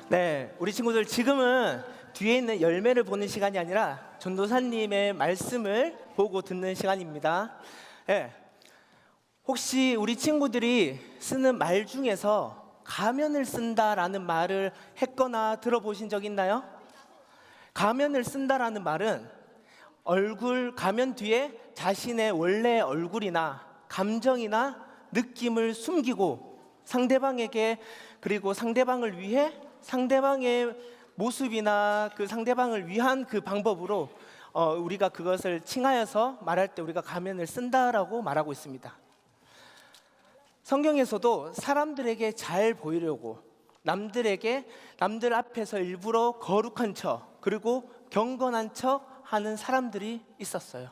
네, 우리 친구들 지금은 뒤에 있는 열매를 보는 시간이 아니라 전도사님의 말씀을 보고 듣는 시간입니다. 네, 혹시 우리 친구들이 쓰는 말 중에서 가면을 쓴다라는 말을 했거나 들어보신 적 있나요? 가면을 쓴다라는 말은 얼굴 가면 뒤에 자신의 원래 얼굴이나 감정이나 느낌을 숨기고 상대방에게, 그리고 상대방을 위해 상대방의 모습이나 그 상대방을 위한 그 방법으로 우리가 그것을 칭하여서 말할 때 우리가 가면을 쓴다라고 말하고 있습니다. 성경에서도 사람들에게 잘 보이려고 남들 앞에서 일부러 거룩한 척, 그리고 경건한 척 하는 사람들이 있었어요.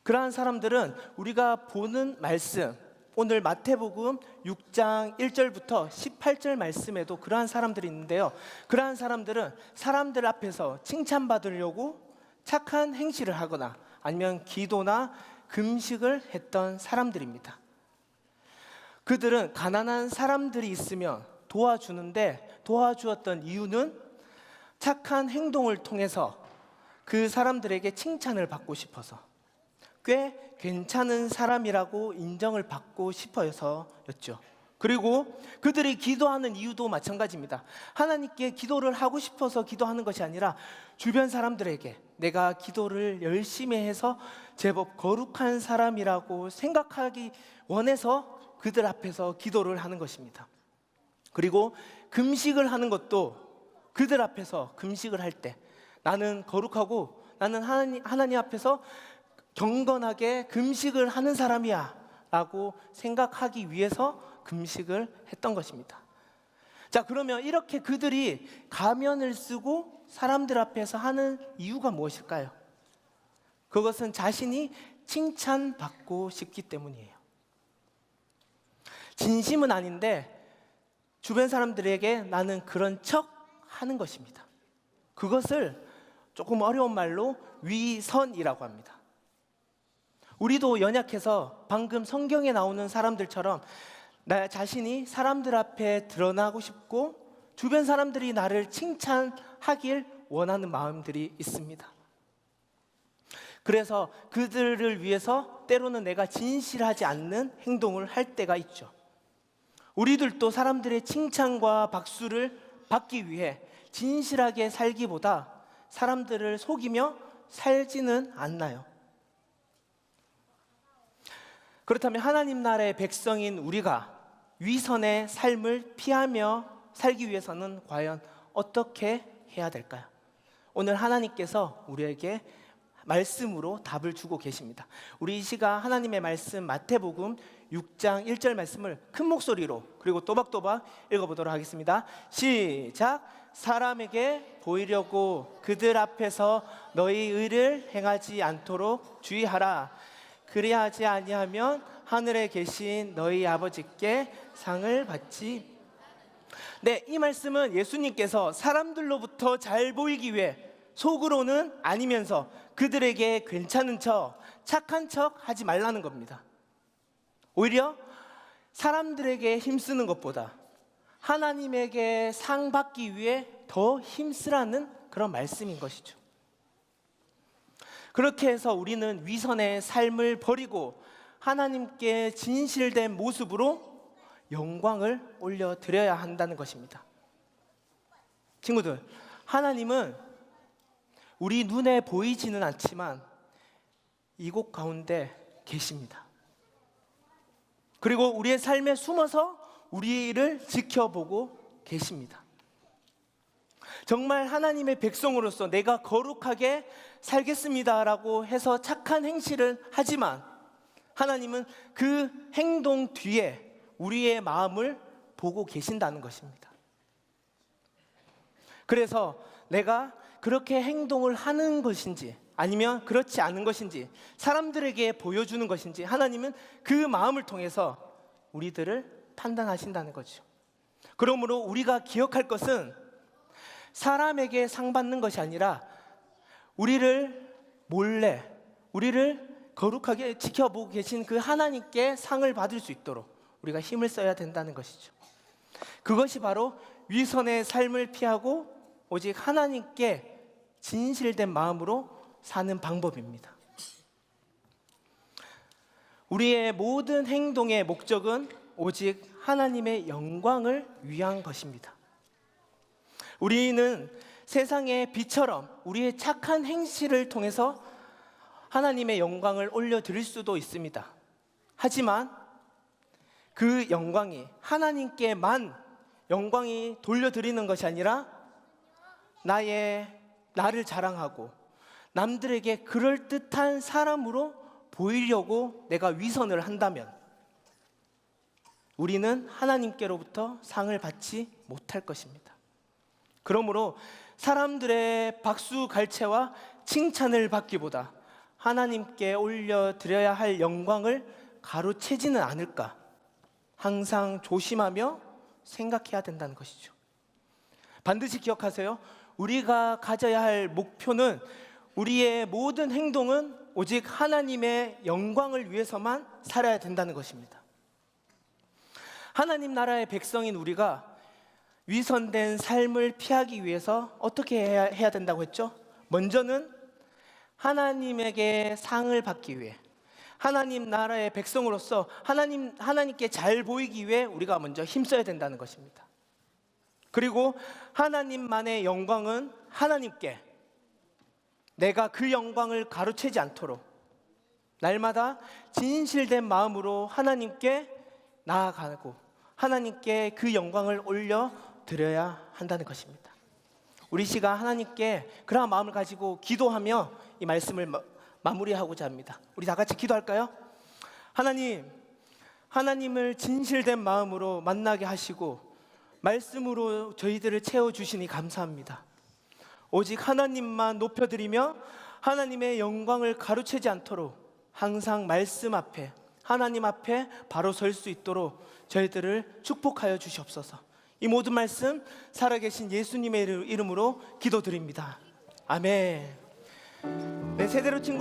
그러한 사람들은 우리가 보는 말씀, 오늘 마태복음 6장 1절부터 18절 말씀에도 그러한 사람들이 있는데요, 그러한 사람들은 사람들 앞에서 칭찬받으려고 착한 행실을 하거나 아니면 기도나 금식을 했던 사람들입니다. 그들은 가난한 사람들이 있으면 도와주는데, 도와주었던 이유는 착한 행동을 통해서 그 사람들에게 칭찬을 받고 싶어서, 꽤 괜찮은 사람이라고 인정을 받고 싶어서였죠. 그리고 그들이 기도하는 이유도 마찬가지입니다. 하나님께 기도를 하고 싶어서 기도하는 것이 아니라 주변 사람들에게 내가 기도를 열심히 해서 제법 거룩한 사람이라고 생각하기 원해서 그들 앞에서 기도를 하는 것입니다. 그리고 금식을 하는 것도 그들 앞에서 금식을 할 때 나는 거룩하고 나는 하나님 앞에서 경건하게 금식을 하는 사람이야 라고 생각하기 위해서 금식을 했던 것입니다. 자, 그러면 이렇게 그들이 가면을 쓰고 사람들 앞에서 하는 이유가 무엇일까요? 그것은 자신이 칭찬받고 싶기 때문이에요. 진심은 아닌데 주변 사람들에게 나는 그런 척 하는 것입니다. 그것을 조금 어려운 말로 위선이라고 합니다. 우리도 연약해서 방금 성경에 나오는 사람들처럼 나 자신이 사람들 앞에 드러나고 싶고 주변 사람들이 나를 칭찬하길 원하는 마음들이 있습니다. 그래서 그들을 위해서 때로는 내가 진실하지 않는 행동을 할 때가 있죠. 우리들도 사람들의 칭찬과 박수를 받기 위해 진실하게 살기보다 사람들을 속이며 살지는 않나요? 그렇다면 하나님 나라의 백성인 우리가 위선의 삶을 피하며 살기 위해서는 과연 어떻게 해야 될까요? 오늘 하나님께서 우리에게 말씀으로 답을 주고 계십니다. 우리 이 시간 하나님의 말씀 마태복음 6장 1절 말씀을 큰 목소리로 그리고 또박또박 읽어보도록 하겠습니다. 시작. 사람에게 보이려고 그들 앞에서 너희 의를 행하지 않도록 주의하라. 그리하지 아니하면 하늘에 계신 너희 아버지께 상을 받지. 네, 이 말씀은 예수님께서 사람들로부터 잘 보이기 위해 속으로는 아니면서 그들에게 괜찮은 척, 착한 척 하지 말라는 겁니다. 오히려 사람들에게 힘쓰는 것보다 하나님에게 상 받기 위해 더 힘쓰라는 그런 말씀인 것이죠. 그렇게 해서 우리는 위선의 삶을 버리고 하나님께 진실된 모습으로 영광을 올려드려야 한다는 것입니다. 친구들, 하나님은 우리 눈에 보이지는 않지만 이곳 가운데 계십니다. 그리고 우리의 삶에 숨어서 우리를 지켜보고 계십니다. 정말 하나님의 백성으로서 내가 거룩하게 살겠습니다라고 해서 착한 행실을 하지만 하나님은 그 행동 뒤에 우리의 마음을 보고 계신다는 것입니다. 그래서 내가 그렇게 행동을 하는 것인지 아니면 그렇지 않은 것인지 사람들에게 보여주는 것인지 하나님은 그 마음을 통해서 우리들을 판단하신다는 거죠. 그러므로 우리가 기억할 것은 사람에게 상 받는 것이 아니라 우리를 몰래, 우리를 거룩하게 지켜보고 계신 그 하나님께 상을 받을 수 있도록 우리가 힘을 써야 된다는 것이죠. 그것이 바로 위선의 삶을 피하고 오직 하나님께 진실된 마음으로 사는 방법입니다. 우리의 모든 행동의 목적은 오직 하나님의 영광을 위한 것입니다. 우리는 세상의 빛처럼 우리의 착한 행실을 통해서 하나님의 영광을 올려드릴 수도 있습니다. 하지만 그 영광이 하나님께만 영광이 돌려드리는 것이 아니라 나를 자랑하고 남들에게 그럴듯한 사람으로 보이려고 내가 위선을 한다면 우리는 하나님께로부터 상을 받지 못할 것입니다. 그러므로 사람들의 박수갈채와 칭찬을 받기보다 하나님께 올려드려야 할 영광을 가로채지는 않을까 항상 조심하며 생각해야 된다는 것이죠. 반드시 기억하세요. 우리가 가져야 할 목표는 우리의 모든 행동은 오직 하나님의 영광을 위해서만 살아야 된다는 것입니다. 하나님 나라의 백성인 우리가 위선된 삶을 피하기 위해서 어떻게 해야 된다고 했죠? 먼저는 하나님에게 상을 받기 위해 하나님 나라의 백성으로서 하나님께 잘 보이기 위해 우리가 먼저 힘써야 된다는 것입니다. 그리고 하나님만의 영광은 하나님께, 내가 그 영광을 가로채지 않도록 날마다 진실된 마음으로 하나님께 나아가고 하나님께 그 영광을 올려드려야 한다는 것입니다. 우리 시간 하나님께 그러한 마음을 가지고 기도하며 이 말씀을 마무리하고자 합니다. 우리 다 같이 기도할까요? 하나님을 진실된 마음으로 만나게 하시고 말씀으로 저희들을 채워주시니 감사합니다. 오직 하나님만 높여드리며 하나님의 영광을 가로채지 않도록 항상 말씀 앞에, 하나님 앞에 바로 설 수 있도록 저희들을 축복하여 주시옵소서. 이 모든 말씀 살아계신 예수님의 이름으로 기도드립니다. 아멘. 네, 세대로 친구들